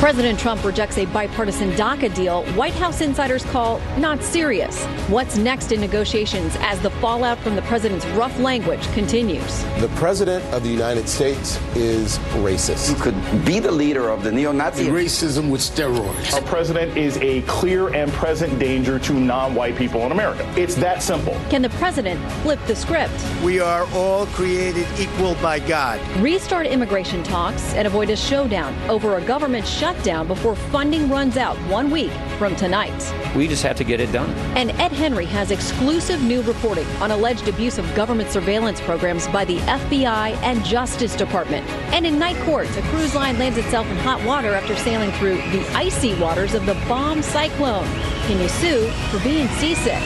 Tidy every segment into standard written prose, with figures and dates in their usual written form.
President Trump rejects a bipartisan DACA deal White House insiders call not serious. What's next in negotiations as the fallout from the president's rough language continues? The president of the United States is racist. You could be the leader of the neo-Nazi racism with steroids. Our president is a clear and present danger to non-white people in America. It's that simple. Can the president flip the script? We are all created equal by God. Restart immigration talks and avoid a showdown over a government shutdown before funding runs out 1 week from tonight. We just have to get it done. And Ed Henry has exclusive new reporting on alleged abuse of government surveillance programs by the FBI and Justice Department. And in night court, a cruise line lands itself in hot water after sailing through the icy waters of the bomb cyclone. Can you sue for being seasick?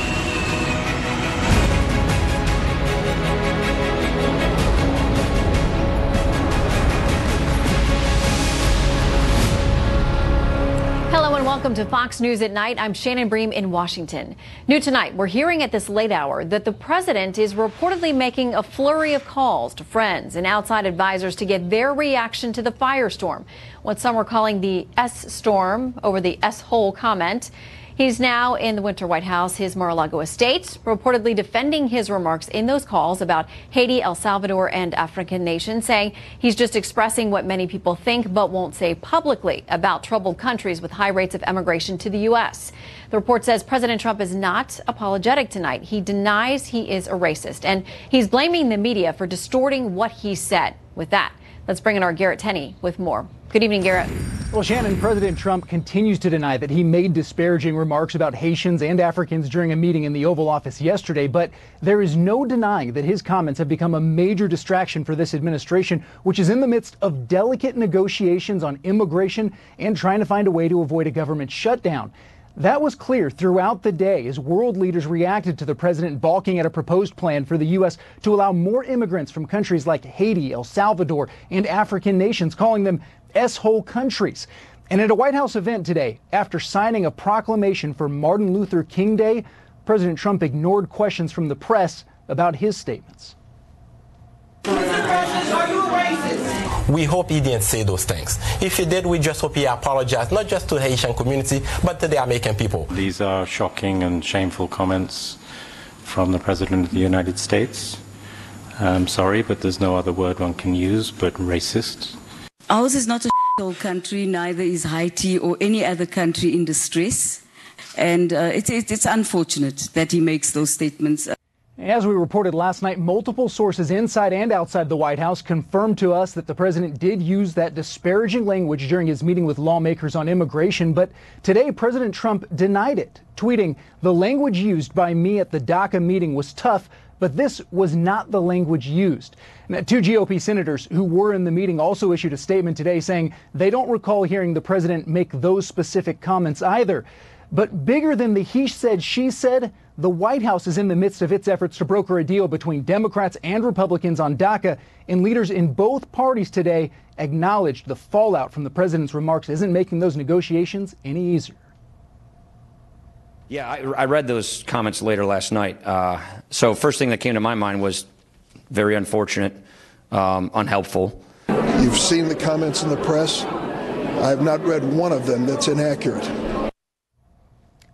Hello and welcome to Fox News at Night. I'm Shannon Bream in Washington. New tonight, we're hearing at this late hour that the president is reportedly making a flurry of calls to friends and outside advisors to get their reaction to the firestorm, what some are calling the S-storm over the S-hole comment. He's now in the winter White House, his Mar-a-Lago estate, reportedly defending his remarks in those calls about Haiti, El Salvador, and African nations, saying he's just expressing what many people think but won't say publicly about troubled countries with high rates of emigration to the U.S. The report says President Trump is not apologetic tonight. He denies he is a racist, and he's blaming the media for distorting what he said. With that, let's bring in our Garrett Tenney with more. Good evening, Garrett. Well, Shannon, President Trump continues to deny that he made disparaging remarks about Haitians and Africans during a meeting in the Oval Office yesterday, but there is no denying that his comments have become a major distraction for this administration, which is in the midst of delicate negotiations on immigration and trying to find a way to avoid a government shutdown. That was clear throughout the day as world leaders reacted to the president balking at a proposed plan for the U.S. to allow more immigrants from countries like Haiti, El Salvador, and African nations, calling them S-hole countries. And at a White House event today, after signing a proclamation for Martin Luther King Day, President Trump ignored questions from the press about his statements. Are you racist? We hope he didn't say those things. If he did, we just hope he apologized, not just to the Haitian community, but to the American people. These are shocking and shameful comments from the President of the United States. I'm sorry, but there's no other word one can use but racist. Ours is not a shithole country, neither is Haiti or any other country in distress. And it's unfortunate that he makes those statements. As we reported last night, multiple sources inside and outside the White House confirmed to us that the president did use that disparaging language during his meeting with lawmakers on immigration. But today, President Trump denied it, tweeting, "The language used by me at the DACA meeting was tough, but this was not the language used." Now, two GOP senators who were in the meeting also issued a statement today saying they don't recall hearing the president make those specific comments either. But bigger than the he said, she said, the White House is in the midst of its efforts to broker a deal between Democrats and Republicans on DACA, and leaders in both parties today acknowledged the fallout from the president's remarks isn't making those negotiations any easier. Yeah, I read those comments later last night. So first thing that came to my mind was very unfortunate, unhelpful. You've seen the comments in the press. I have not read one of them that's inaccurate.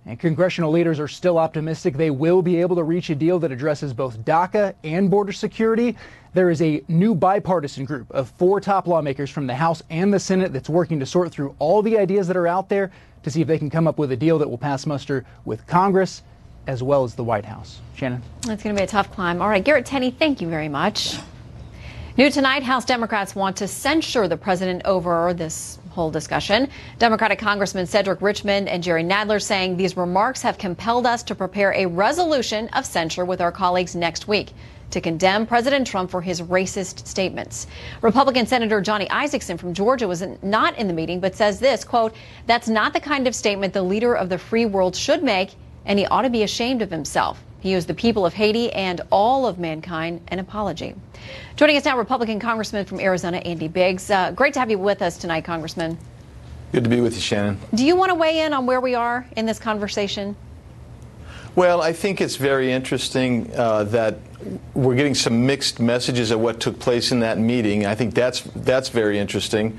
And congressional leaders are still optimistic they will be able to reach a deal that addresses both DACA and border security. There is a new bipartisan group of 4 top lawmakers from the House and the Senate that's working to sort through all the ideas that are out there to see if they can come up with a deal that will pass muster with Congress as well as the White House. Shannon? It's going to be a tough climb. All right, Garrett Tenney, thank you very much. New tonight, House Democrats want to censure the president over this whole discussion. Democratic Congressman Cedric Richmond and Jerry Nadler saying these remarks have compelled us to prepare a resolution of censure with our colleagues next week to condemn President Trump for his racist statements. Republican Senator Johnny Isakson from Georgia was not in the meeting, but says this, quote, "That's not the kind of statement the leader of the free world should make, and he ought to be ashamed of himself. He owes the people of Haiti and all of mankind an apology." Joining us now, Republican Congressman from Arizona, Andy Biggs. Great to have you with us tonight, Congressman. Good to be with you, Shannon. Do you want to weigh in on where we are in this conversation? Well, I think it's very interesting that we're getting some mixed messages of what took place in that meeting. I think that's very interesting,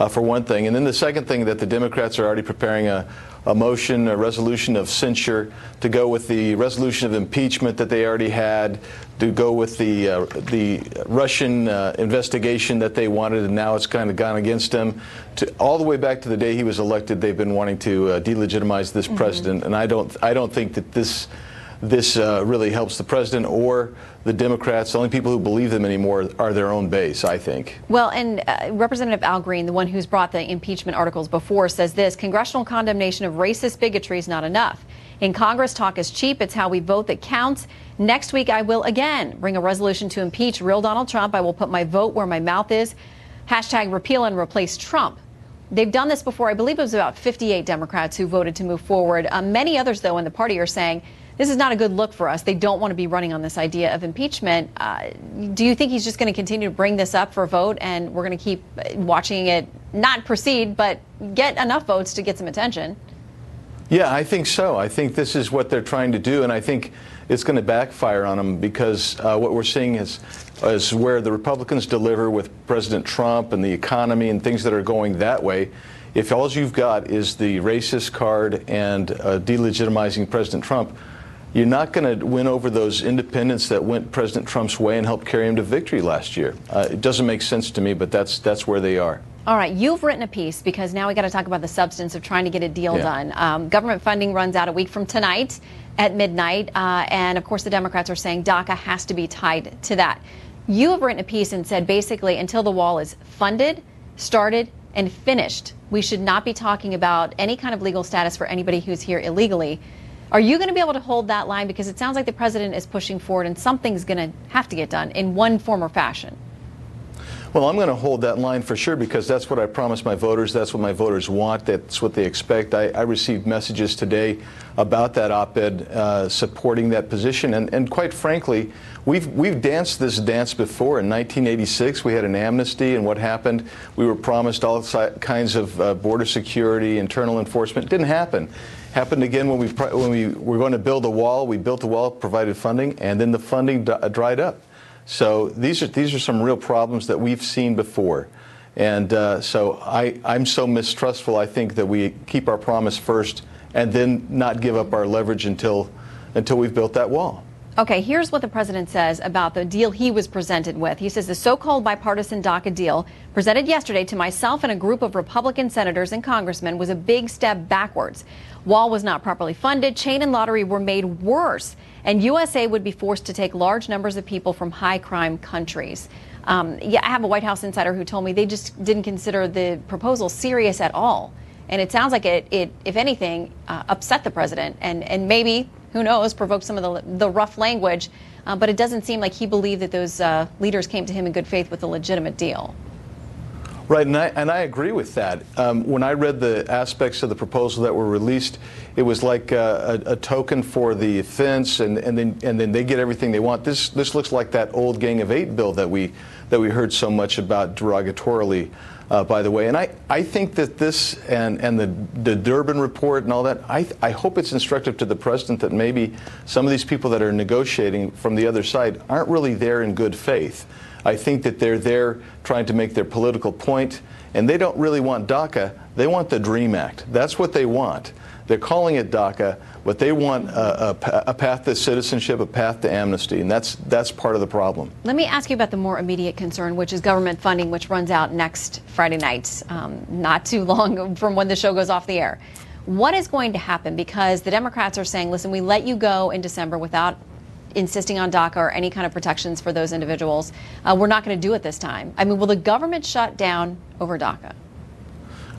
for one thing. And then the second thing, that the Democrats are already preparing a resolution of censure to go with the resolution of impeachment that they already had, to go with the Russian investigation that they wanted, and now it's kind of gone against them. All the way back to the day he was elected, they've been wanting to delegitimize this president, and I don't think that this really helps the president or the Democrats. The only people who believe them anymore are their own base, I think. Well, and Representative Al Green, the one who's brought the impeachment articles before, says this: congressional condemnation of racist bigotry is not enough. In Congress, talk is cheap. It's how we vote that counts. Next week, I will again bring a resolution to impeach real Donald Trump. I will put my vote where my mouth is. Hashtag repeal and replace Trump. They've done this before. I believe it was about 58 Democrats who voted to move forward. Many others, though, in the party are saying this is not a good look for us. They don't want to be running on this idea of impeachment. Do you think he's just going to continue to bring this up for a vote, and we're going to keep watching it not proceed, but get enough votes to get some attention? Yeah, I think so. I think this is what they're trying to do, and I think it's going to backfire on them, because what we're seeing is where the Republicans deliver with President Trump and the economy and things that are going that way. If all you've got is the racist card and delegitimizing President Trump, you're not going to win over those independents that went President Trump's way and helped carry him to victory last year. It doesn't make sense to me, but that's where they are. All right, you've written a piece, because now we got to talk about the substance of trying to get a deal done. Government funding runs out a week from tonight at midnight, and of course the Democrats are saying DACA has to be tied to that. You have written a piece and said basically until the wall is funded, started, and finished, we should not be talking about any kind of legal status for anybody who's here illegally. Are you going to be able to hold that line? Because it sounds like the president is pushing forward and something's going to have to get done in one form or fashion. Well, I'm going to hold that line for sure, because that's what I promised my voters. That's what my voters want. That's what they expect. I received messages today about that op-ed supporting that position. And quite frankly, we've danced this dance before. In 1986, we had an amnesty, and what happened? We were promised all kinds of border security, internal enforcement. It didn't happen. Happened again when we were going to build a wall. We built the wall, provided funding, and then the funding dried up. So these are some real problems that we've seen before. And so I'm so mistrustful. I think that we keep our promise first and then not give up our leverage until we've built that wall. Okay, here's what the president says about the deal he was presented with. He says the so-called bipartisan DACA deal presented yesterday to myself and a group of Republican senators and congressmen was a big step backwards. Wall was not properly funded, chain and lottery were made worse, and USA would be forced to take large numbers of people from high-crime countries. I have a White House insider who told me they just didn't consider the proposal serious at all. And it sounds like it if anything, upset the president and maybe, who knows, provoked some of the rough language. But it doesn't seem like he believed that those leaders came to him in good faith with a legitimate deal. Right, and I agree with that. When I read the aspects of the proposal that were released, it was like a token for the offense, and then they get everything they want. This looks like that old Gang of Eight bill that we heard so much about derogatorily, by the way. And I think that this and the Durbin report and all that, I hope it's instructive to the president that maybe some of these people that are negotiating from the other side aren't really there in good faith. I think that they're there trying to make their political point, and they don't really want DACA. They want the DREAM Act. That's what they want. They're calling it DACA, but they want a path to citizenship, a path to amnesty, and that's part of the problem. Let me ask you about the more immediate concern, which is government funding, which runs out next Friday night, not too long from when the show goes off the air. What is going to happen? Because the Democrats are saying, listen, we let you go in December without insisting on DACA or any kind of protections for those individuals. We're not going to do it this time. I mean, will the government shut down over DACA?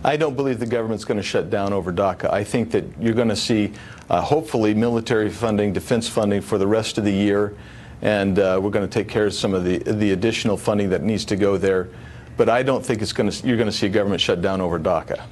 I don't believe the government's going to shut down over DACA. I think that you're going to see, hopefully, military funding, defense funding for the rest of the year, and we're going to take care of some of the additional funding that needs to go there. But I don't think you're going to see a government shut down over DACA.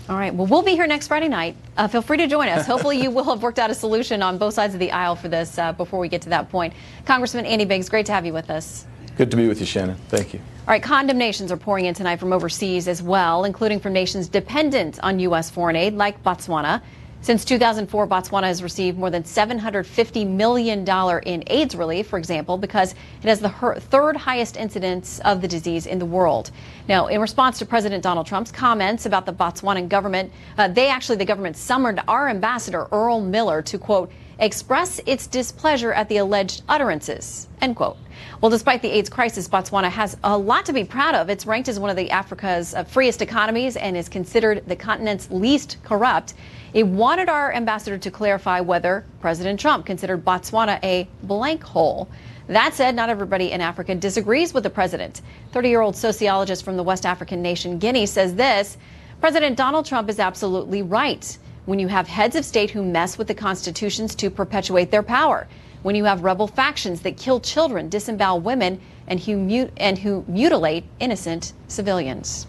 All right. Well, we'll be here next Friday night. Feel free to join us. Hopefully you will have worked out a solution on both sides of the aisle for this before we get to that point. Congressman Andy Biggs, great to have you with us. Good to be with you, Shannon. Thank you. All right. Condemnations are pouring in tonight from overseas as well, including from nations dependent on U.S. foreign aid like Botswana. Since 2004, Botswana has received more than $750 million in AIDS relief, for example, because it has the third highest incidence of the disease in the world. Now, in response to President Donald Trump's comments about the Botswanan government, the government summoned our ambassador, Earl Miller, to, quote, express its displeasure at the alleged utterances, end quote. Well, despite the AIDS crisis, Botswana has a lot to be proud of. It's ranked as one of Africa's freest economies and is considered the continent's least corrupt. It wanted our ambassador to clarify whether President Trump considered Botswana a blank hole. That said, not everybody in Africa disagrees with the president. 30-year-old sociologist from the West African nation Guinea says this: President Donald Trump is absolutely right. When you have heads of state who mess with the constitutions to perpetuate their power, when you have rebel factions that kill children, disembowel women, and who mutilate innocent civilians.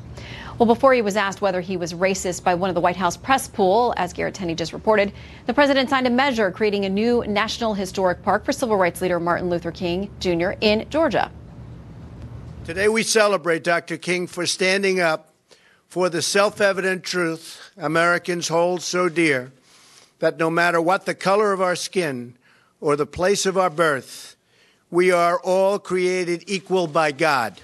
Well, before he was asked whether he was racist by one of the White House press pool, as Garrett Tenney just reported, the president signed a measure creating a new National Historic Park for civil rights leader Martin Luther King Jr. in Georgia. Today we celebrate Dr. King for standing up for the self-evident truth Americans hold so dear, that no matter what the color of our skin or the place of our birth, we are all created equal by God.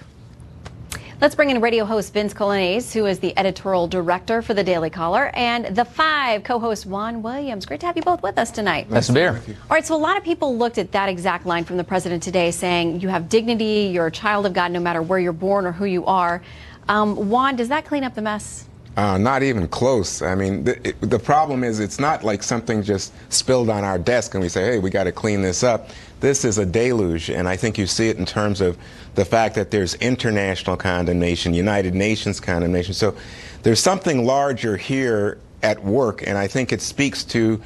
Let's bring in radio host Vince Colonnese, who is the editorial director for the Daily Caller, and the 5 co-host Juan Williams. Great to have you both with us tonight. Nice to be here. All right, so a lot of people looked at that exact line from the president today saying you have dignity, you're a child of God no matter where you're born or who you are. Juan, does that clean up the mess? Not even close. I mean, the problem is it's not like something just spilled on our desk and we say, hey, we got to clean this up. This is a deluge, and I think you see it in terms of the fact that there's international condemnation, United Nations condemnation. So there's something larger here at work, and I think it speaks to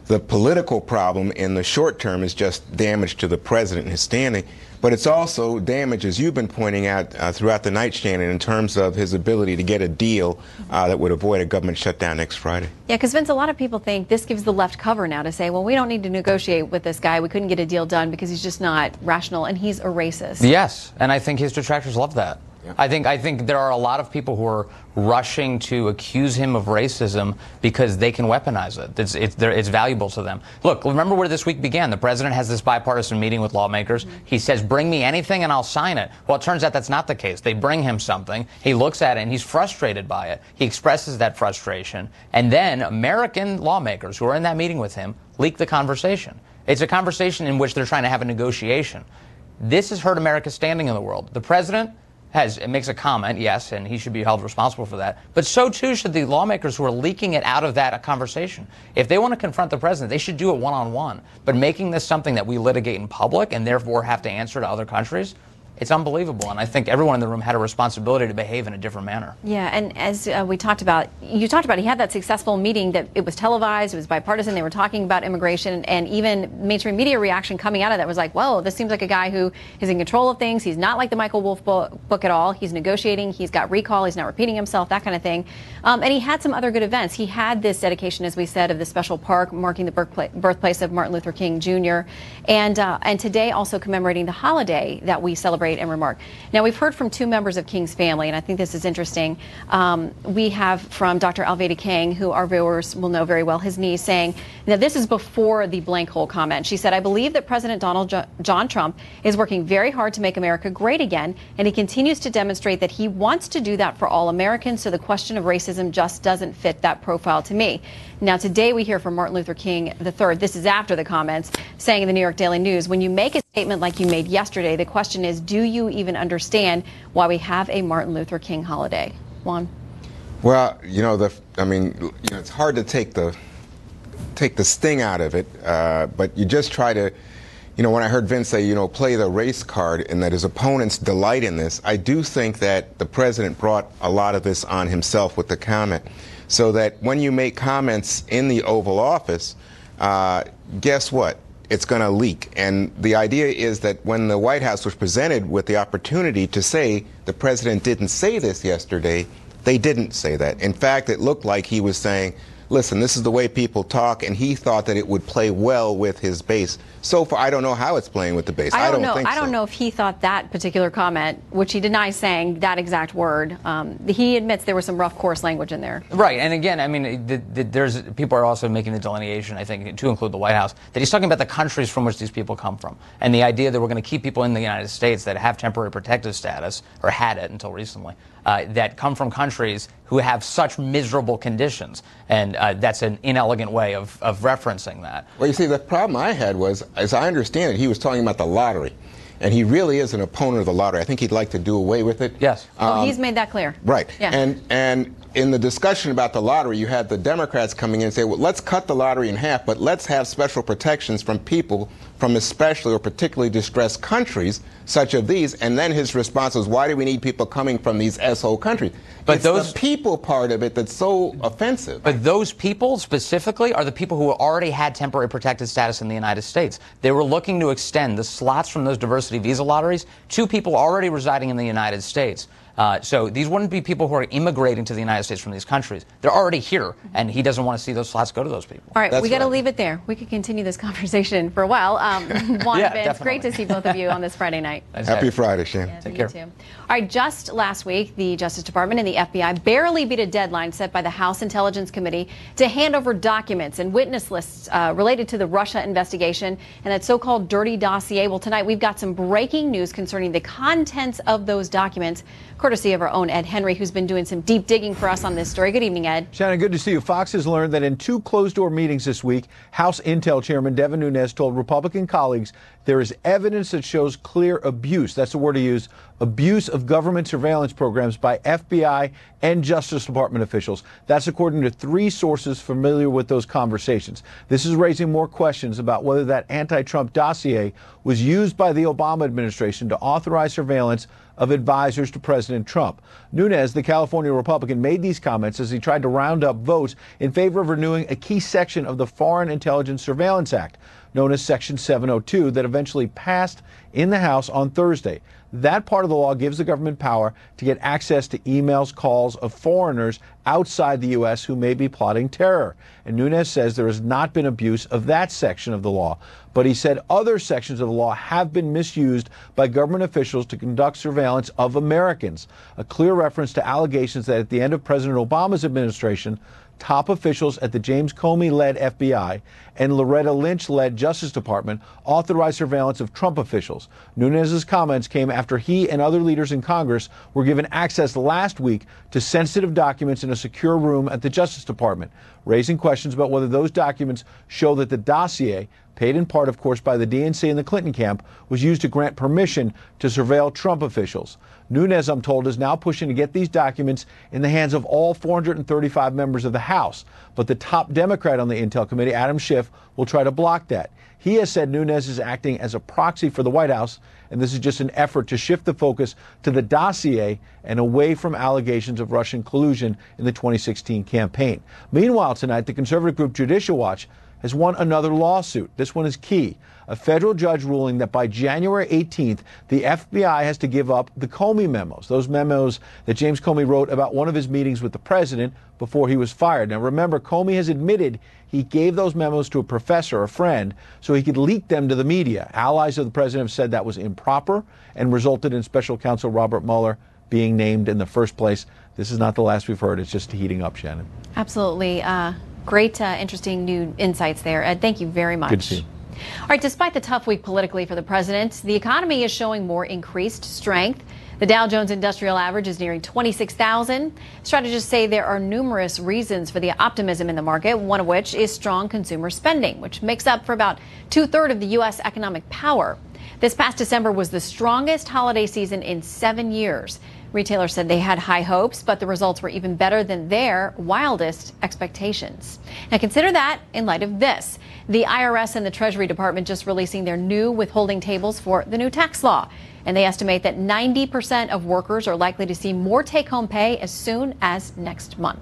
the political problem in the short term is just damage to the president and his standing. But it's also damage, as you've been pointing out throughout the night, Shannon, in terms of his ability to get a deal that would avoid a government shutdown next Friday. Yeah, because, Vince, a lot of people think this gives the left cover now to say, well, we don't need to negotiate with this guy. We couldn't get a deal done because he's just not rational and he's a racist. Yes, and I think his detractors love that. Yeah. I think there are a lot of people who are rushing to accuse him of racism because they can weaponize it. It's valuable to them. Look, remember where this week began. The president has this bipartisan meeting with lawmakers. Mm-hmm. He says, bring me anything and I'll sign it. Well, it turns out that's not the case. They bring him something. He looks at it and he's frustrated by it. He expresses that frustration. And then American lawmakers who are in that meeting with him leak the conversation. It's a conversation in which they're trying to have a negotiation. This has hurt America's standing in the world. The president makes a comment, yes, and he should be held responsible for that. But so too should the lawmakers who are leaking it out of that conversation. If they want to confront the president, they should do it one-on-one. But making this something that we litigate in public and therefore have to answer to other countries, it's unbelievable. And I think everyone in the room had a responsibility to behave in a different manner. Yeah, and as you talked about, he had that successful meeting that it was televised, it was bipartisan, they were talking about immigration, and even mainstream media reaction coming out of that was like, whoa, this seems like a guy who is in control of things. He's not like the Michael Wolff book at all. He's negotiating, he's got recall, he's not repeating himself, that kind of thing. And he had some other good events. He had this dedication, as we said, of the special park marking the birthplace of Martin Luther King Jr. And today also commemorating the holiday that we celebrate and remark. Now, we've heard from 2 members of King's family, and I think this is interesting. We have from Dr. Alveda King, who our viewers will know very well, his niece, saying, now this is before the blank hole comment. She said, I believe that President John Trump is working very hard to make America great again, and he continues to demonstrate that he wants to do that for all Americans, so the question of racism just doesn't fit that profile to me. Now, today we hear from Martin Luther King III. This is after the comments, saying in the New York Daily News, when you make a statement like you made yesterday, the question is, do you even understand why we have a Martin Luther King holiday? Juan? Well, it's hard to take the sting out of it, but you just try to, when I heard Vince say, play the race card and that his opponents delight in this, I do think that the president brought a lot of this on himself with the comment. So that when you make comments in the Oval Office, guess what? It's going to leak. And the idea is that when the White House was presented with the opportunity to say the president didn't say this yesterday, they didn't say that. In fact, it looked like he was saying, listen, this is the way people talk, and he thought that it would play well with his base. so far, I don't know how it's playing with the base. I don't think so. I don't know if he thought that particular comment, which he denies saying that exact word. He admits there was some rough, coarse language in there. Right, and again, I mean, there's people are also making the delineation, I think, to include the White House, that he's talking about the countries from which these people come from, and the idea that we're going to keep people in the United States that have temporary protective status, or had it until recently, that come from countries who have such miserable conditions, and that's an inelegant way of referencing that. Well, you see, the problem I had was, as I understand it, he was talking about the lottery. And he really is an opponent of the lottery. I think he'd like to do away with it. Yes. He's made that clear. Right. Yeah. And in the discussion about the lottery, you had the Democrats coming in and say, well, let's cut the lottery in half, but let's have special protections from people from especially or particularly distressed countries, such as these. And then his response was, why do we need people coming from these SO countries? But it's the people part of it that's so offensive. But those people specifically are the people who already had temporary protected status in the United States. They were looking to extend the slots from those diversity visa lotteries to people already residing in the United States. So these wouldn't be people who are immigrating to the United States from these countries. They're already here, and he doesn't want to see those slots go to those people. All right, we got to leave it there. We could continue this conversation for a while. Juan, Yeah, Vince, great to see both of you on this Friday night. Happy Friday, Shannon. Yeah, Take care. Too. All right, just last week, the Justice Department and the FBI barely beat a deadline set by the House Intelligence Committee to hand over documents and witness lists related to the Russia investigation and that so-called dirty dossier. Well, tonight we've got some breaking news concerning the contents of those documents, courtesy of our own Ed Henry, who's been doing some deep digging for us on this story. Good evening, Ed. Shannon, good to see you. Fox has learned that in 2 closed-door meetings this week, House Intel Chairman Devin Nunes told Republican colleagues there is evidence that shows clear abuse, that's the word he used, abuse of government surveillance programs by FBI and Justice Department officials. That's according to 3 sources familiar with those conversations. This is raising more questions about whether that anti-Trump dossier was used by the Obama administration to authorize surveillance of advisors to President Trump. Nunes, the California Republican, made these comments as he tried to round up votes in favor of renewing a key section of the Foreign Intelligence Surveillance Act, known as Section 702, that eventually passed in the House on Thursday. That part of the law gives the government power to get access to emails, calls of foreigners outside the U.S. who may be plotting terror. And Nunes says there has not been abuse of that section of the law. But he said other sections of the law have been misused by government officials to conduct surveillance of Americans. A clear reference to allegations that at the end of President Obama's administration, top officials at the James Comey-led FBI and Loretta Lynch-led Justice Department authorized surveillance of Trump officials. Nunes' comments came after he and other leaders in Congress were given access last week to sensitive documents in a secure room at the Justice Department, raising questions about whether those documents show that the dossier, paid in part, of course, by the DNC and the Clinton camp, was used to grant permission to surveil Trump officials. Nunes, I'm told, is now pushing to get these documents in the hands of all 435 members of the House. But the top Democrat on the Intel Committee, Adam Schiff, will try to block that. He has said Nunes is acting as a proxy for the White House, and this is just an effort to shift the focus to the dossier and away from allegations of Russian collusion in the 2016 campaign. Meanwhile, tonight, the conservative group Judicial Watch has won another lawsuit. This one is key. A federal judge ruling that by January 18th, the FBI has to give up the Comey memos, those memos that James Comey wrote about one of his meetings with the president before he was fired. Now, remember, Comey has admitted he gave those memos to a professor, a friend, so he could leak them to the media. Allies of the president have said that was improper and resulted in special counsel Robert Mueller being named in the first place. This is not the last we've heard. It's just heating up, Shannon. Absolutely. Great, interesting new insights there. Ed, thank you very much. Good to see you. All right, despite the tough week politically for the president, the economy is showing more increased strength. The Dow Jones Industrial Average is nearing 26,000. Strategists say there are numerous reasons for the optimism in the market, one of which is strong consumer spending, which makes up for about 2/3 of the U.S. economic power. This past December was the strongest holiday season in 7 years. Retailers said they had high hopes, but the results were even better than their wildest expectations. Now consider that in light of this. The IRS and the Treasury Department just releasing their new withholding tables for the new tax law. And they estimate that 90% of workers are likely to see more take-home pay as soon as next month.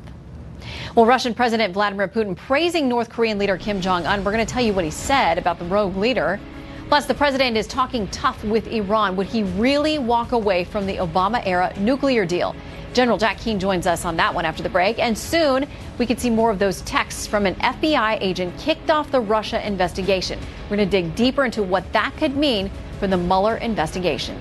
Well, Russian President Vladimir Putin praising North Korean leader Kim Jong-un. We're going to tell you what he said about the rogue leader. Plus, the president is talking tough with Iran. Would he really walk away from the Obama-era nuclear deal? General Jack Keane joins us on that one after the break. And soon we could see more of those texts from an FBI agent kicked off the Russia investigation. We're going to dig deeper into what that could mean for the Mueller investigation.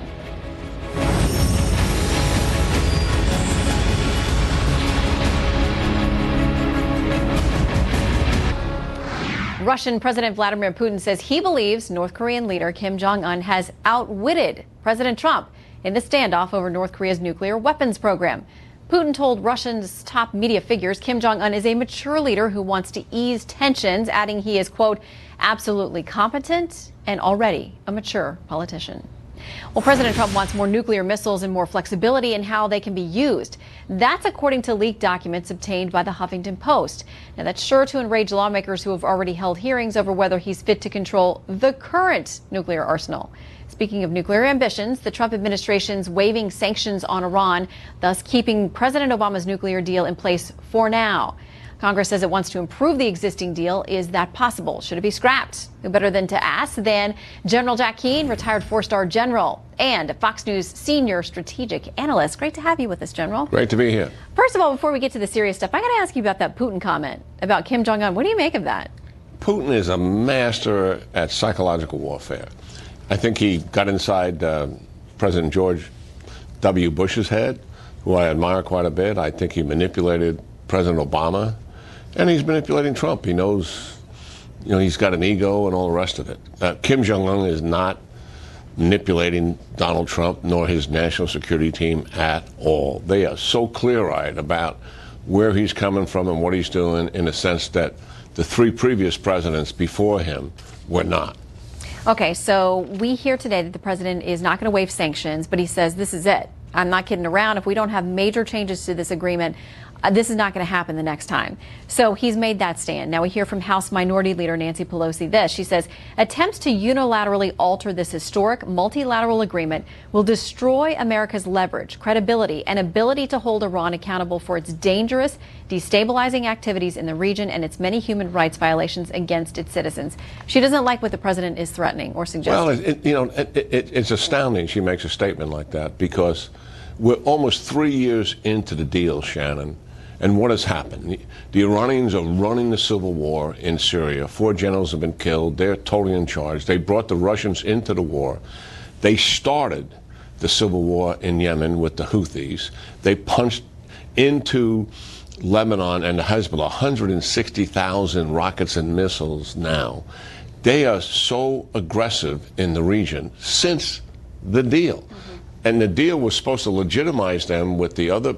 Russian President Vladimir Putin says he believes North Korean leader Kim Jong-un has outwitted President Trump in the standoff over North Korea's nuclear weapons program. Putin told Russia's top media figures Kim Jong-un is a mature leader who wants to ease tensions, adding he is, quote, absolutely competent and already a mature politician. Well, President Trump wants more nuclear missiles and more flexibility in how they can be used. That's according to leaked documents obtained by the Huffington Post. Now, that's sure to enrage lawmakers who have already held hearings over whether he's fit to control the current nuclear arsenal. Speaking of nuclear ambitions, the Trump administration's waiving sanctions on Iran, thus keeping President Obama's nuclear deal in place for now. Congress says it wants to improve the existing deal. Is that possible? Should it be scrapped? Who better than to ask than General Jack Keane, retired four-star general and Fox News senior strategic analyst. Great to have you with us, General. Great to be here. First of all, before we get to the serious stuff, I got to ask you about that Putin comment about Kim Jong-un. What do you make of that? Putin is a master at psychological warfare. I think he got inside President George W. Bush's head, who I admire quite a bit. I think he manipulated President Obama. And he's manipulating Trump. He knows, he's got an ego and all the rest of it. Kim Jong-un is not manipulating Donald Trump nor his national security team at all. They are so clear-eyed about where he's coming from and what he's doing, in the sense that the three previous presidents before him were not. Okay, so we hear today that the president is not going to waive sanctions, but he says this is it. I'm not kidding around. If we don't have major changes to this agreement, this is not going to happen the next time. So he's made that stand. Now we hear from House Minority Leader Nancy Pelosi this. She says attempts to unilaterally alter this historic multilateral agreement will destroy America's leverage, credibility, and ability to hold Iran accountable for its dangerous, destabilizing activities in the region and its many human rights violations against its citizens. She doesn't like what the president is threatening or suggesting. Well, it's astounding she makes a statement like that, because we're almost 3 years into the deal, Shannon. And what has happened? The Iranians are running the civil war in Syria. 4 generals have been killed. They're totally in charge. They brought the Russians into the war. They started the civil war in Yemen with the Houthis. They punched into Lebanon and the Hezbollah, 160,000 rockets and missiles now. They are so aggressive in the region since the deal. And the deal was supposed to legitimize them with the other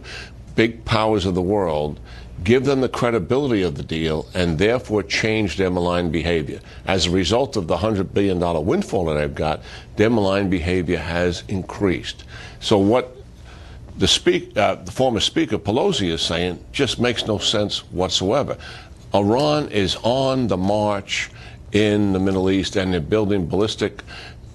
big powers of the world, give them the credibility of the deal, and therefore change their malign behavior. As a result of the $100 billion windfall that they've got, their malign behavior has increased. So what the former Speaker Pelosi is saying just makes no sense whatsoever. Iran is on the march in the Middle East, and they're building ballistic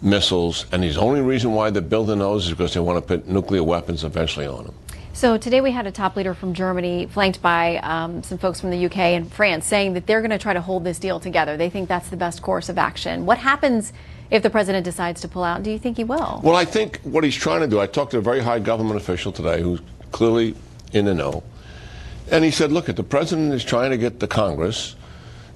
missiles, and the only reason why they're building those is because they want to put nuclear weapons eventually on them. So today we had a top leader from Germany, flanked by some folks from the UK and France, saying that they're going to try to hold this deal together. They think that's the best course of action. What happens if the president decides to pull out? Do you think he will? Well, I think what he's trying to do, I talked to a very high government official today who's clearly in the know, and he said, look, the president is trying to get the Congress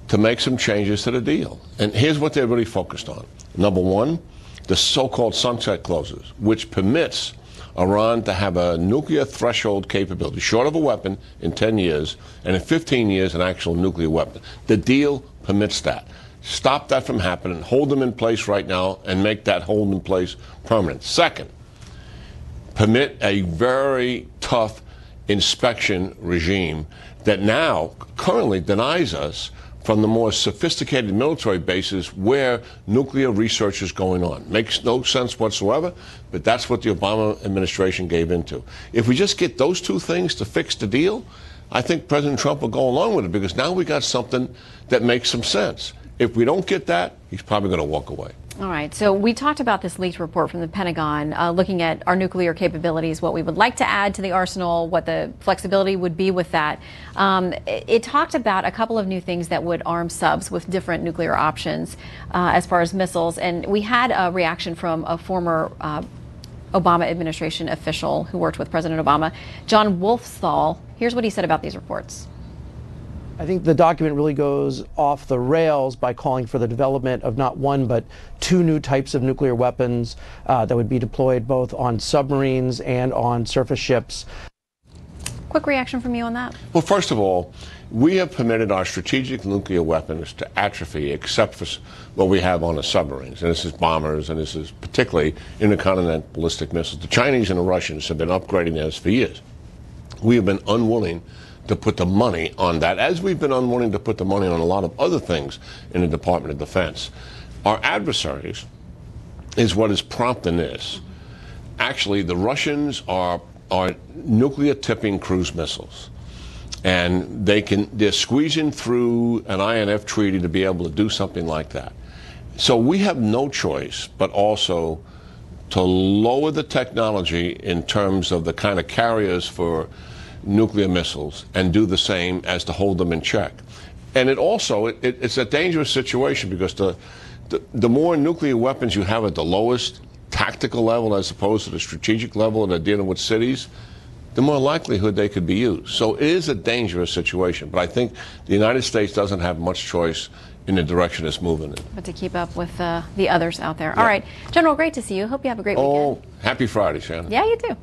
to make some changes to the deal. And here's what they're really focused on. Number one, the so-called sunset clauses, which permits Iran to have a nuclear threshold capability, short of a weapon, in 10 years, and in 15 years, an actual nuclear weapon. The deal permits that. Stop that from happening, hold them in place right now, and make that hold in place permanent. Second, permit a very tough inspection regime that now currently denies us from the more sophisticated military bases where nuclear research is going on. Makes no sense whatsoever, but that's what the Obama administration gave into. If we just get those two things to fix the deal, I think President Trump will go along with it, because now we got something that makes some sense. If we don't get that, he's probably going to walk away. All right. So we talked about this leaked report from the Pentagon looking at our nuclear capabilities, what we would like to add to the arsenal, what the flexibility would be with that. It talked about a couple of new things that would arm subs with different nuclear options as far as missiles. And we had a reaction from a former Obama administration official who worked with President Obama, John Wolfthal. Here's what he said about these reports. I think the document really goes off the rails by calling for the development of not one but two new types of nuclear weapons that would be deployed both on submarines and on surface ships. Quick reaction from you on that? Well, first of all, we have permitted our strategic nuclear weapons to atrophy except for what we have on the submarines. And this is bombers, and this is particularly intercontinental ballistic missiles. The Chinese and the Russians have been upgrading theirs for years. We have been unwilling to put the money on that, as we've been unwilling to put the money on a lot of other things in the Department of Defense. Our adversaries is what is prompting this. Actually, the Russians are nuclear tipping cruise missiles. And they're squeezing through an INF treaty to be able to do something like that. So we have no choice but also to lower the technology in terms of the kind of carriers for nuclear missiles and do the same as to hold them in check. And it's a dangerous situation because the more nuclear weapons you have at the lowest tactical level as opposed to the strategic level and they're dealing with cities, the more likelihood they could be used. So it is a dangerous situation, but I think the United States doesn't have much choice in the direction it's moving in. But to keep up with the others out there. Yeah. All right, General, great to see you. Hope you have a great weekend. Oh, happy Friday, Shannon. Yeah, you too.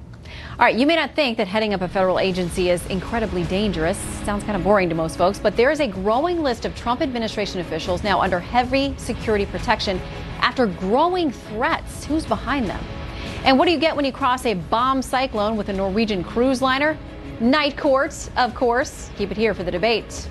All right, you may not think that heading up a federal agency is incredibly dangerous. Sounds kind of boring to most folks, but there is a growing list of Trump administration officials now under heavy security protection after growing threats. Who's behind them? And what do you get when you cross a bomb cyclone with a Norwegian cruise liner? Night courts, of course. Keep it here for the debate.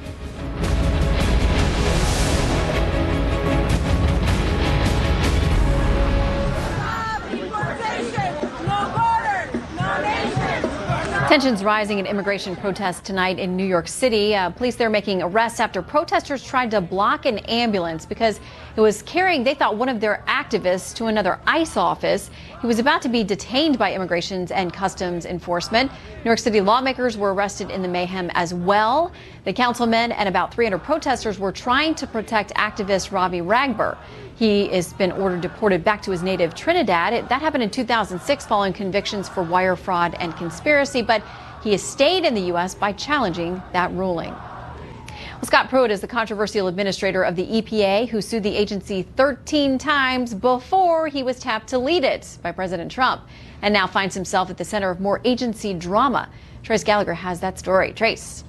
Tensions rising in immigration protests tonight in New York City. Police there making arrests after protesters tried to block an ambulance because it was carrying, they thought, one of their activists to another ICE office. He was about to be detained by Immigration and Customs Enforcement. New York City lawmakers were arrested in the mayhem as well. The councilmen and about 300 protesters were trying to protect activist Ravi Ragbar. He has been ordered deported back to his native Trinidad. That happened in 2006 following convictions for wire fraud and conspiracy, but he has stayed in the U.S. by challenging that ruling. Well, Scott Pruitt is the controversial administrator of the EPA who sued the agency 13 times before he was tapped to lead it by President Trump, and now finds himself at the center of more agency drama. Trace Gallagher has that story. Trace.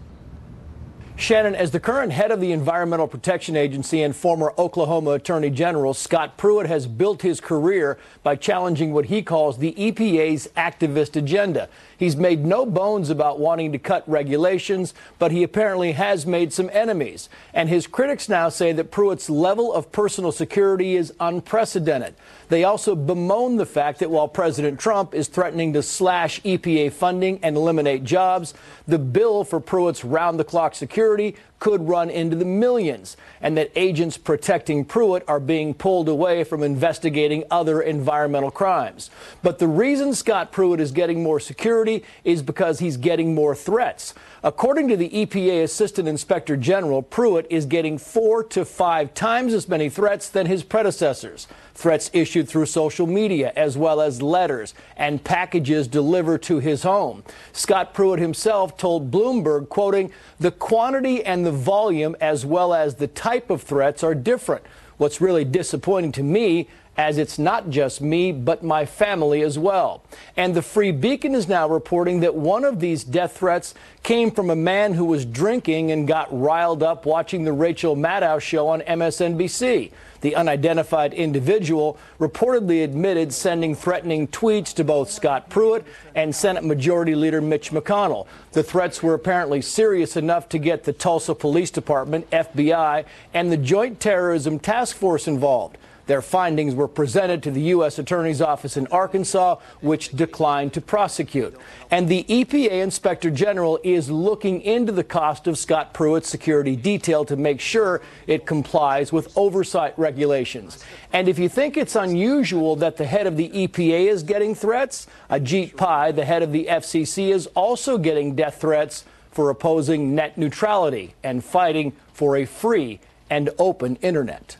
Shannon, as the current head of the Environmental Protection Agency and former Oklahoma Attorney General, Scott Pruitt has built his career by challenging what he calls the EPA's activist agenda. He's made no bones about wanting to cut regulations, but he apparently has made some enemies. And his critics now say that Pruitt's level of personal security is unprecedented. They also bemoan the fact that while President Trump is threatening to slash EPA funding and eliminate jobs, the bill for Pruitt's round-the-clock security could run into the millions, and that agents protecting Pruitt are being pulled away from investigating other environmental crimes. But the reason Scott Pruitt is getting more security is because he's getting more threats. According to the EPA Assistant Inspector General, Pruitt is getting 4 to 5 times as many threats than his predecessors. Threats issued through social media, as well as letters and packages delivered to his home. Scott Pruitt himself told Bloomberg, quoting, "The quantity and the volume, as well as the type of threats, are different. What's really disappointing to me, as it's not just me, but my family as well." And the Free Beacon is now reporting that one of these death threats came from a man who was drinking and got riled up watching the Rachel Maddow show on MSNBC. The unidentified individual reportedly admitted sending threatening tweets to both Scott Pruitt and Senate Majority Leader Mitch McConnell. The threats were apparently serious enough to get the Tulsa Police Department, FBI, and the Joint Terrorism Task Force involved. Their findings were presented to the U.S. Attorney's Office in Arkansas, which declined to prosecute. And the EPA Inspector General is looking into the cost of Scott Pruitt's security detail to make sure it complies with oversight regulations. And if you think it's unusual that the head of the EPA is getting threats, Ajit Pai, the head of the FCC, is also getting death threats for opposing net neutrality and fighting for a free and open internet.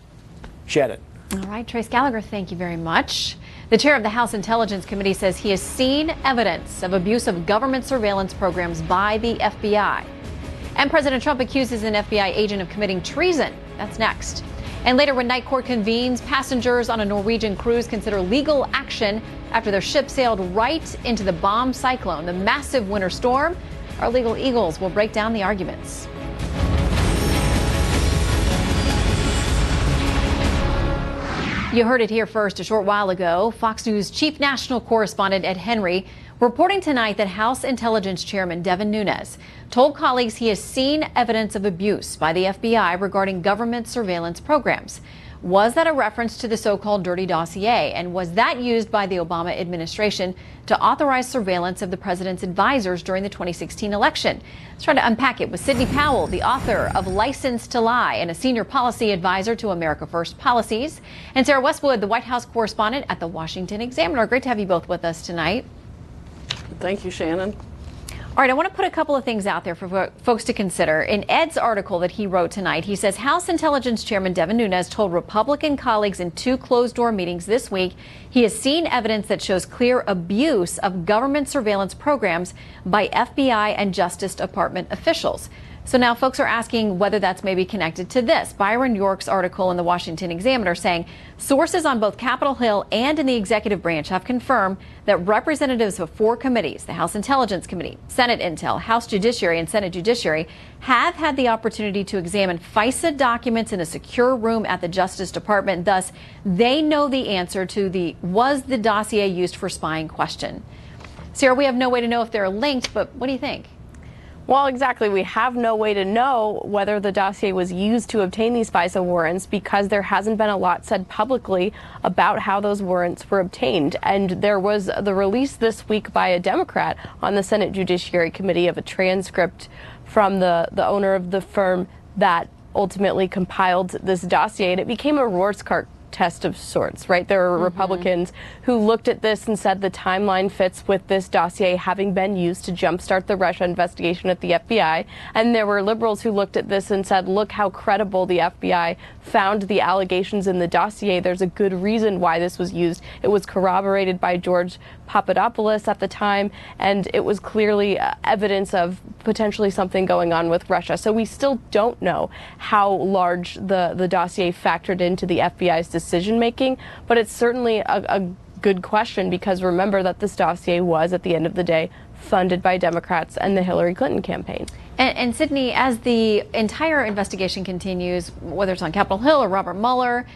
Shannon. All right, Trace Gallagher, thank you very much. The chair of the House Intelligence Committee says he has seen evidence of abuse of government surveillance programs by the FBI. And President Trump accuses an FBI agent of committing treason. That's next. And later, when night court convenes, passengers on a Norwegian cruise consider legal action after their ship sailed right into the bomb cyclone, the massive winter storm. Our legal eagles will break down the arguments. You heard it here first a short while ago. Fox News chief national correspondent Ed Henry reporting tonight that House Intelligence Chairman Devin Nunes told colleagues he has seen evidence of abuse by the FBI regarding government surveillance programs. Was that a reference to the so-called dirty dossier? And was that used by the Obama administration to authorize surveillance of the president's advisors during the 2016 election? Let's try to unpack it with Sidney Powell, the author of License to Lie and a senior policy advisor to America First Policies, and Sarah Westwood, the White House correspondent at the Washington Examiner. Great to have you both with us tonight. Thank you, Shannon. All right, I want to put a couple of things out there for folks to consider. In Ed's article that he wrote tonight, he says House Intelligence Chairman Devin Nunes told Republican colleagues in 2 closed-door meetings this week he has seen evidence that shows clear abuse of government surveillance programs by FBI and Justice Department officials. So now folks are asking whether that's maybe connected to this. Byron York's article in the Washington Examiner saying sources on both Capitol Hill and in the executive branch have confirmed that representatives of 4 committees, the House Intelligence Committee, Senate Intel, House Judiciary, and Senate Judiciary, have had the opportunity to examine FISA documents in a secure room at the Justice Department. Thus, they know the answer to the was the dossier used for spying question. Sarah, we have no way to know if they're linked, but what do you think? Well, exactly. We have no way to know whether the dossier was used to obtain these FISA warrants because there hasn't been a lot said publicly about how those warrants were obtained. And there was the release this week by a Democrat on the Senate Judiciary Committee of a transcript from the owner of the firm that ultimately compiled this dossier. And it became a Rorschach test of sorts, right? There were Republicans who looked at this and said the timeline fits with this dossier having been used to jumpstart the Russia investigation at the FBI. And there were liberals who looked at this and said, look how credible the FBI found the allegations in the dossier. There's a good reason why this was used. It was corroborated by George Papadopoulos at the time, and it was clearly evidence of potentially something going on with Russia. So we still don't know how large the dossier factored into the FBI's decision making, but it's certainly a good question because remember that this dossier was, at the end of the day, funded by Democrats and the Hillary Clinton campaign. And Sidney, as the entire investigation continues, whether it's on Capitol Hill or Robert Mueller,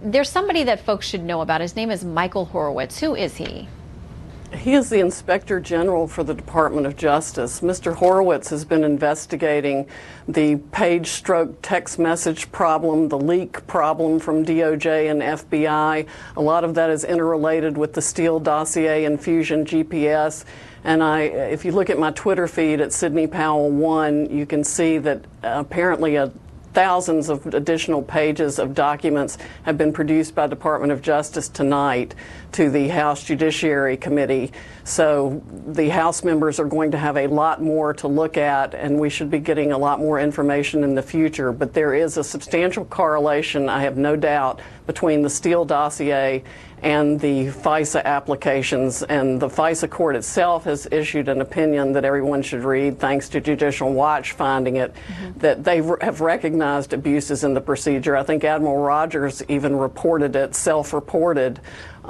there's somebody that folks should know about. His name is Michael Horowitz. Who is he? He is the Inspector General for the Department of Justice. Mr. Horowitz has been investigating the page stroke text message problem, the leak problem from DOJ and FBI. A lot of that is interrelated with the Steele dossier and Fusion GPS. And if you look at my Twitter feed at Sidney Powell 1, you can see that apparently thousands of additional pages of documents have been produced by Department of Justice tonight to the House Judiciary Committee. So the House members are going to have a lot more to look at, and we should be getting a lot more information in the future. But there is a substantial correlation, I have no doubt, between the Steele dossier and the FISA applications. And the FISA court itself has issued an opinion that everyone should read, thanks to Judicial Watch finding it, that they have recognized abuses in the procedure. I think Admiral Rogers even reported it, self-reported,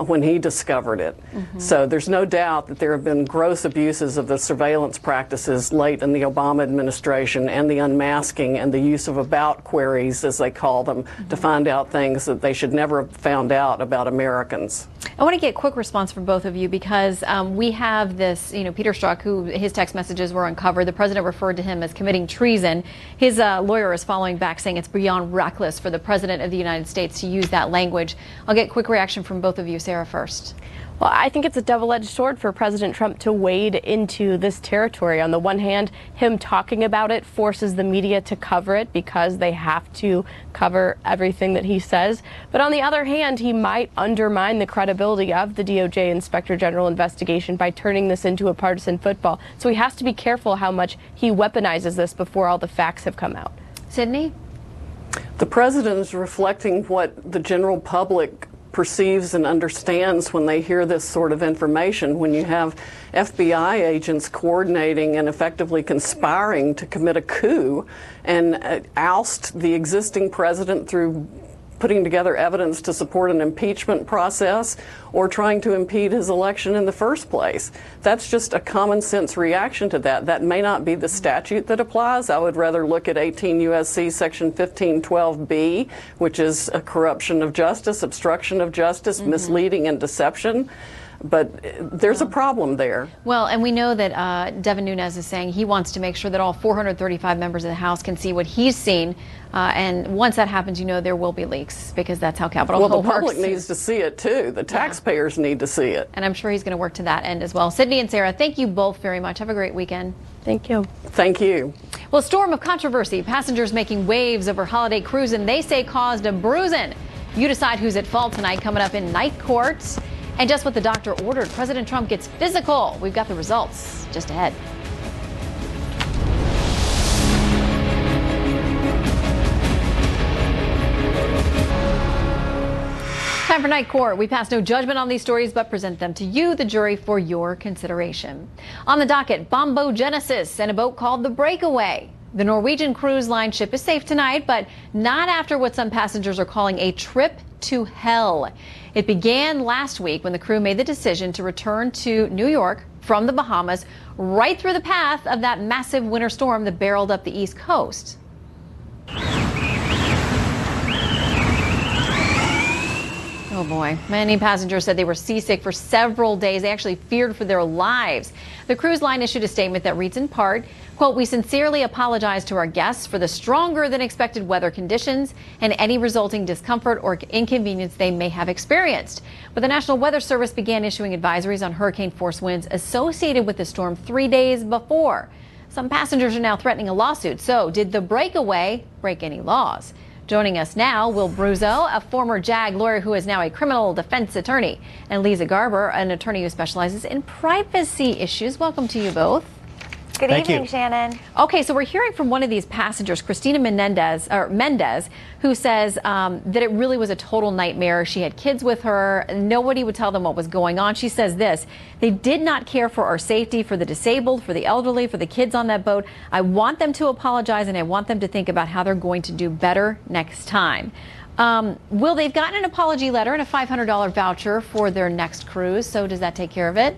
when he discovered it. So there's no doubt that there have been gross abuses of the surveillance practices late in the Obama administration, and the unmasking and the use of about queries, as they call them, to find out things that they should never have found out about Americans. I want to get a quick response from both of you because we have this, Peter Strzok, who his text messages were uncovered. The president referred to him as committing treason. His lawyer is following back saying it's beyond reckless for the president of the United States to use that language. I'll get a quick reaction from both of you. Sarah first. Well, I think it's a double-edged sword for President Trump to wade into this territory. On the one hand, him talking about it forces the media to cover it because they have to cover everything that he says. But on the other hand, he might undermine the credibility of the DOJ Inspector General investigation by turning this into a partisan football. So he has to be careful how much he weaponizes this before all the facts have come out. Sidney? The president is reflecting what the general public perceives and understands when they hear this sort of information. When you have FBI agents coordinating and effectively conspiring to commit a coup and oust the existing president through putting together evidence to support an impeachment process or trying to impede his election in the first place. That's just a common sense reaction to that. That may not be the statute that applies. I would rather look at 18 U.S.C. section 1512B, which is a corruption of justice, obstruction of justice, misleading and deception. But there's a problem there. Well, and we know that Devin Nunes is saying he wants to make sure that all 435 members of the House can see what he's seen. And once that happens, you know there will be leaks, because that's how Capitol Hill works. Well, the public needs to see it, too. The taxpayers need to see it. And I'm sure he's going to work to that end as well. Sydney and Sarah, thank you both very much. Have a great weekend. Thank you. Thank you. Well, a storm of controversy. Passengers making waves over holiday cruising they say caused a bruising. You decide who's at fault tonight, coming up in night court. And just what the doctor ordered, President Trump gets physical. We've got the results just ahead. Time for Night Court. We pass no judgment on these stories, but present them to you, the jury, for your consideration. On the docket, bombogenesis and a boat called the Breakaway. The Norwegian cruise line ship is safe tonight, but not after what some passengers are calling a trip to hell. It began last week when the crew made the decision to return to New York from the Bahamas, right through the path of that massive winter storm that barreled up the East Coast. Oh boy, many passengers said they were seasick for several days. They actually feared for their lives. The cruise line issued a statement that reads in part, quote, "We sincerely apologize to our guests for the stronger than expected weather conditions and any resulting discomfort or inconvenience they may have experienced." But the National Weather Service began issuing advisories on hurricane force winds associated with the storm 3 days before. Some passengers are now threatening a lawsuit. So did the Breakaway break any laws? Joining us now, Will Bruzzo, a former JAG lawyer who is now a criminal defense attorney, and Lisa Garber, an attorney who specializes in privacy issues. Welcome to you both. Good evening, Shannon. Okay, so we're hearing from one of these passengers, Christina Mendez, who says that it really was a total nightmare. She had kids with her. Nobody would tell them what was going on. She says this: "They did not care for our safety, for the disabled, for the elderly, for the kids on that boat. I want them to apologize, and I want them to think about how they're going to do better next time." Will, they've gotten an apology letter and a $500 voucher for their next cruise. So does that take care of it?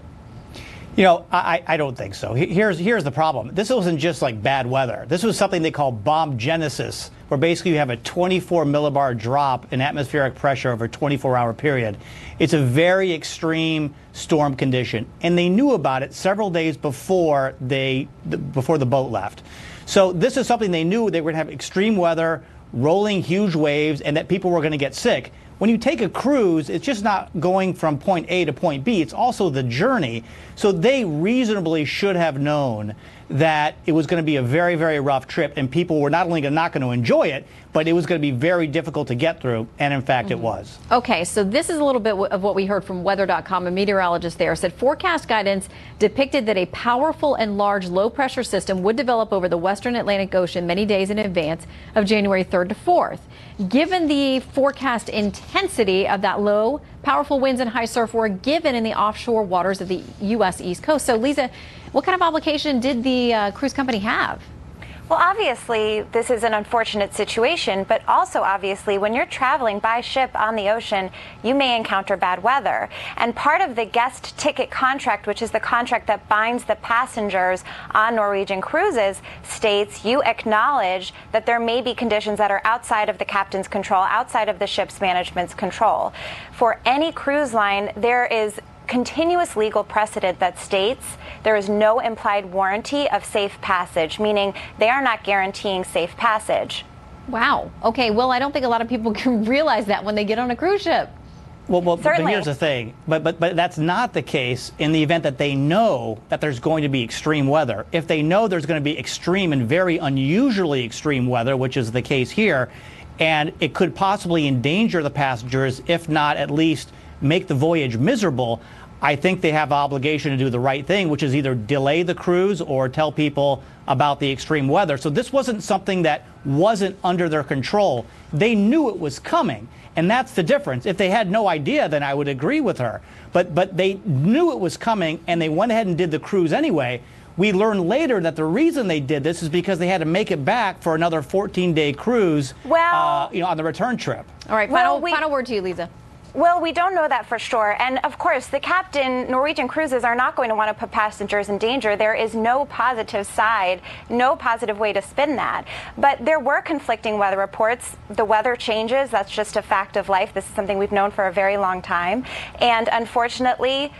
You know, I don't think so. Here's the problem. This wasn't just like bad weather. This was something they call bombogenesis, where basically you have a 24 millibar drop in atmospheric pressure over a 24-hour period. It's a very extreme storm condition, and they knew about it several days before the boat left. So this is something they knew. They were going to have extreme weather, rolling huge waves, and that people were going to get sick. When you take a cruise, it's just not going from point A to point B. It's also the journey. So they reasonably should have known that it was going to be a very, very rough trip, and people were not only not going to enjoy it, but it was going to be very difficult to get through, and in fact it was. Okay, so this is a little bit of what we heard from weather.com. A meteorologist there said forecast guidance depicted that a powerful and large low-pressure system would develop over the western Atlantic Ocean many days in advance of January 3rd to 4th. Given the forecast intensity of that low, powerful winds and high surf were given in the offshore waters of the U.S. East Coast. So, Lisa, what kind of obligation did the cruise company have? Well, obviously, this is an unfortunate situation, but also obviously when you're traveling by ship on the ocean, you may encounter bad weather. And part of the guest ticket contract, which is the contract that binds the passengers on Norwegian cruises, states you acknowledge that there may be conditions that are outside of the captain's control, outside of the ship's management's control. For any cruise line, there is continuous legal precedent that states there is no implied warranty of safe passage, meaning they are not guaranteeing safe passage. Wow. Okay, well, I don't think a lot of people can realize that when they get on a cruise ship. Well, but here's the thing. But that's not the case in the event that they know that there's going to be extreme weather. If they know there's going to be extreme and very unusually extreme weather, which is the case here, and it could possibly endanger the passengers, if not at least make the voyage miserable, I think they have obligation to do the right thing, which is either delay the cruise or tell people about the extreme weather. So this wasn't something that wasn't under their control. They knew it was coming, and that's the difference. If they had no idea, then I would agree with her. But they knew it was coming, and they went ahead and did the cruise anyway. We learned later that the reason they did this is because they had to make it back for another 14-day cruise, on the return trip. All right, final word to you, Lisa. Well, we don't know that for sure. And of course, the captain, Norwegian Cruises are not going to want to put passengers in danger. There is no positive side, no positive way to spin that. But there were conflicting weather reports. The weather changes. That's just a fact of life. This is something we've known for a very long time. And unfortunately,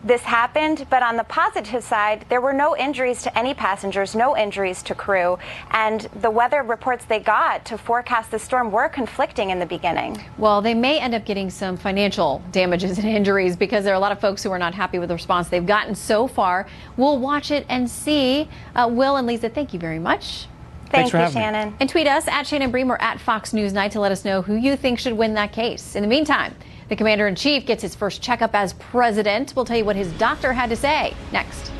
this happened, but on the positive side, there were no injuries to any passengers, no injuries to crew, and the weather reports they got to forecast the storm were conflicting in the beginning. Well, they may end up getting some financial damages and injuries because there are a lot of folks who are not happy with the response they've gotten so far. We'll watch it and see. Will and Lisa, thank you very much. Thank you, Shannon. And tweet us at Shannon Bream or at Fox News Night to let us know who you think should win that case. In the meantime, the Commander-in-Chief gets his first checkup as president. We'll tell you what his doctor had to say next.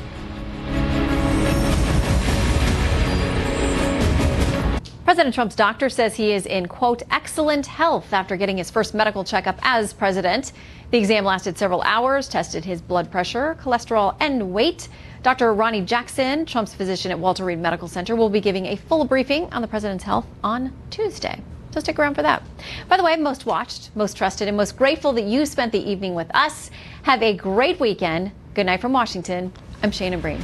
President Trump's doctor says he is in, quote, excellent health after getting his first medical checkup as president. The exam lasted several hours, tested his blood pressure, cholesterol, and weight. Dr. Ronnie Jackson, Trump's physician at Walter Reed Medical Center, will be giving a full briefing on the president's health on Tuesday. So stick around for that. By the way, most watched, most trusted, and most grateful that you spent the evening with us. Have a great weekend. Good night from Washington. I'm Shannon Bream.